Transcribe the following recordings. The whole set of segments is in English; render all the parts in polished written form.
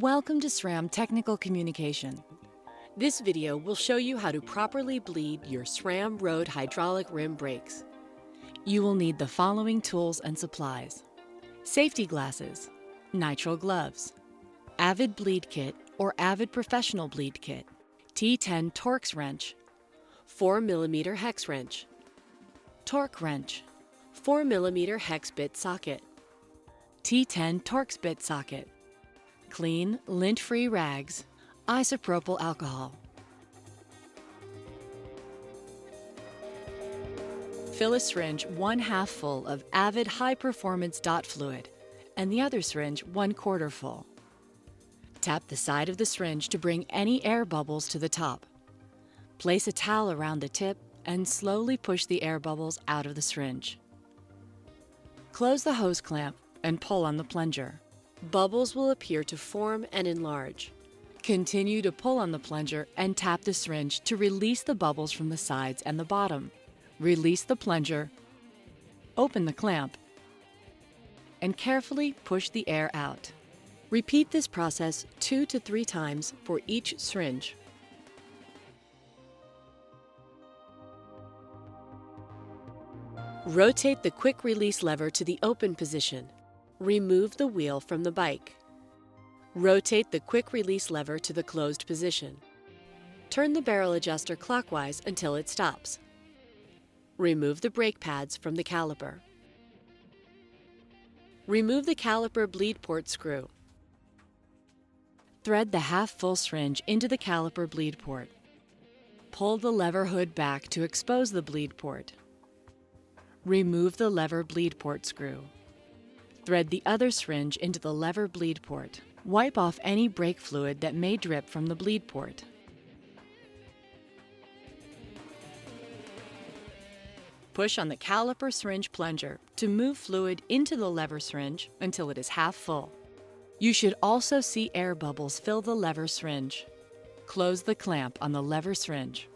Welcome to SRAM Technical Communication. This video will show you how to properly bleed your SRAM Route hydraulic rim brakes. You will need the following tools and supplies: safety glasses, nitrile gloves, Avid bleed kit or Avid professional bleed kit, T10 Torx wrench, 4mm hex wrench, torque wrench, 4mm hex bit socket, T10 Torx bit socket, clean, lint-free rags, isopropyl alcohol. Fill a syringe 1/2 full of Avid high-performance dot fluid and the other syringe 1/4 full. Tap the side of the syringe to bring any air bubbles to the top. Place a towel around the tip and slowly push the air bubbles out of the syringe. Close the hose clamp and pull on the plunger. Bubbles will appear to form and enlarge. Continue to pull on the plunger and tap the syringe to release the bubbles from the sides and the bottom. Release the plunger, open the clamp, and carefully push the air out. Repeat this process 2 to 3 times for each syringe. Rotate the quick release lever to the open position. Remove the wheel from the bike. Rotate the quick release lever to the closed position. Turn the barrel adjuster clockwise until it stops. Remove the brake pads from the caliper. Remove the caliper bleed port screw. Thread the half-full syringe into the caliper bleed port. Pull the lever hood back to expose the bleed port. Remove the lever bleed port screw. Thread the other syringe into the lever bleed port. Wipe off any brake fluid that may drip from the bleed port. Push on the caliper syringe plunger to move fluid into the lever syringe until it is half full. You should also see air bubbles fill the lever syringe. Close the clamp on the lever syringe.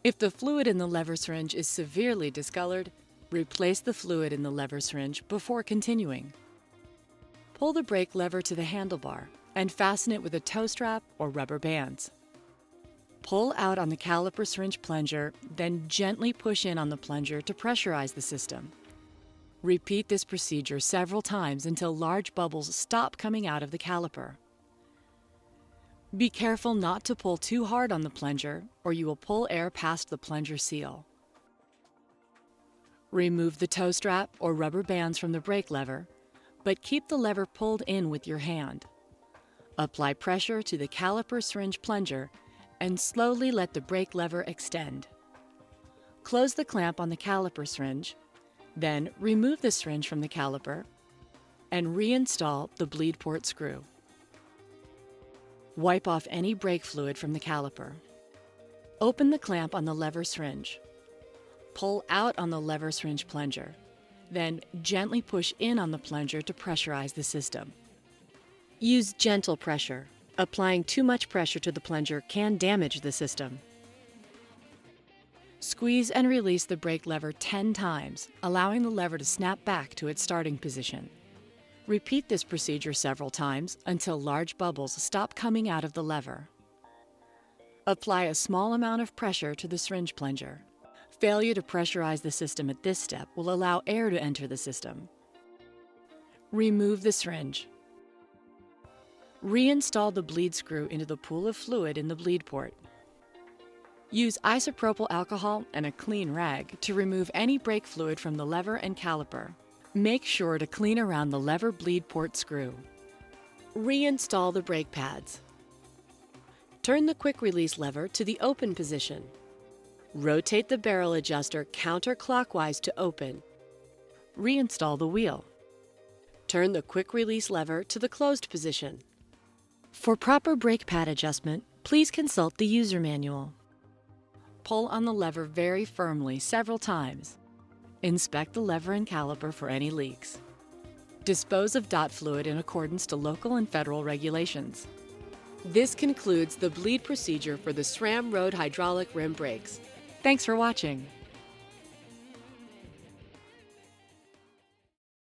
If the fluid in the lever syringe is severely discolored, replace the fluid in the lever syringe before continuing. Pull the brake lever to the handlebar and fasten it with a tow strap or rubber bands. Pull out on the caliper syringe plunger, then gently push in on the plunger to pressurize the system. Repeat this procedure several times until large bubbles stop coming out of the caliper. Be careful not to pull too hard on the plunger, or you will pull air past the plunger seal. Remove the tow strap or rubber bands from the brake lever, but keep the lever pulled in with your hand. Apply pressure to the caliper syringe plunger and slowly let the brake lever extend. Close the clamp on the caliper syringe, then remove the syringe from the caliper and reinstall the bleed port screw. Wipe off any brake fluid from the caliper. Open the clamp on the lever syringe. Pull out on the lever syringe plunger. Then gently push in on the plunger to pressurize the system. Use gentle pressure. Applying too much pressure to the plunger can damage the system. Squeeze and release the brake lever 10 times, allowing the lever to snap back to its starting position. Repeat this procedure several times until large bubbles stop coming out of the lever. Apply a small amount of pressure to the syringe plunger. Failure to pressurize the system at this step will allow air to enter the system. Remove the syringe. Reinstall the bleed screw into the pool of fluid in the bleed port. Use isopropyl alcohol and a clean rag to remove any brake fluid from the lever and caliper. Make sure to clean around the lever bleed port screw. Reinstall the brake pads. Turn the quick release lever to the open position. Rotate the barrel adjuster counterclockwise to open. Reinstall the wheel. Turn the quick release lever to the closed position. For proper brake pad adjustment, please consult the user manual. Pull on the lever very firmly several times. Inspect the lever and caliper for any leaks. Dispose of dot fluid in accordance to local and federal regulations. This concludes the bleed procedure for the SRAM Route hydraulic rim brakes. Thanks for watching.